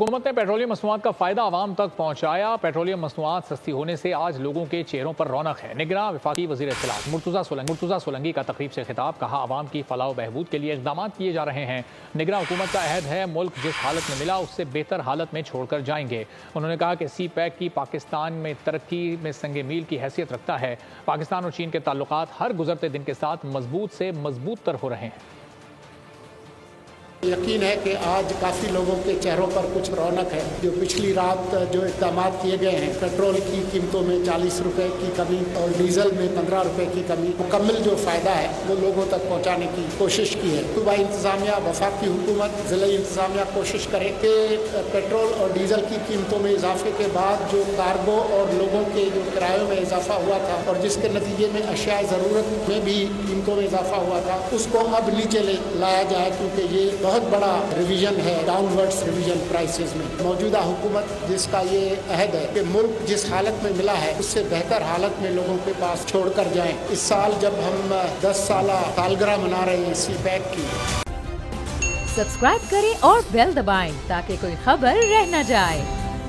حکومت نے پیٹرولیم مصنوعات کا فائدہ عوام تک پہنچایا۔ پیٹرولیم مصنوعات سستی ہونے سے آج لوگوں کے چہروں پر رونق ہے۔ نگراں وفاقی وزیر اطلاعات مرتضیٰ سولنگی کا تقریب سے خطاب، کہا عوام کی فلاح و بہبود کے لیے اقدامات کیے جا رہے ہیں۔ نگراں حکومت کا عہد ہے ملک جس حالت میں ملا اس سے بہتر حالت میں چھوڑ کر جائیں گے۔ انہوں نے کہا کہ سی پیک کی پاکستان میں ترقی میں سنگ میل کی حیثیت رکھتا ہے۔ پاکستان اور چین کے تعلقات ہر گزرتے دن کے ساتھ مضبوط سے مضبوط تر ہو رہے ہیں۔ یقین ہے کہ آج کافی لوگوں کے چہروں پر کچھ رونق ہے۔ جو پچھلی رات جو اقدامات کیے گئے ہیں، پیٹرول کی قیمتوں میں 40 روپے کی کمی اور ڈیزل میں 15 روپے کی کمی، مکمل جو فائدہ ہے وہ لوگوں تک پہنچانے کی کوشش کی ہے۔ صوبائی انتظامیہ، وفاقی حکومت، ضلعی انتظامیہ کوشش کرے کہ پیٹرول اور ڈیزل کی قیمتوں میں اضافے کے بعد جو کارگو اور لوگوں کے جو کرایوں میں اضافہ ہوا تھا اور جس کے نتیجے میں اشیاء ضرورت میں بھی قیمتوں میں اضافہ ہوا تھا، اس کو اب نیچے لایا جائے، کیونکہ یہ بہت بڑا ریویژن ہے، ڈاؤن ورڈز ریویژن پرائسز میں۔ موجودہ حکومت جس کا یہ عہد ہے کہ ملک جس حالت میں ملا ہے اس سے بہتر حالت میں لوگوں کے پاس چھوڑ کر جائیں۔ اس سال جب ہم 10 سالہ سالگرہ منا رہے ہیں سی پیک کی۔ سبسکرائب کریں اور بیل دبائیں تاکہ کوئی خبر رہ نہ جائے۔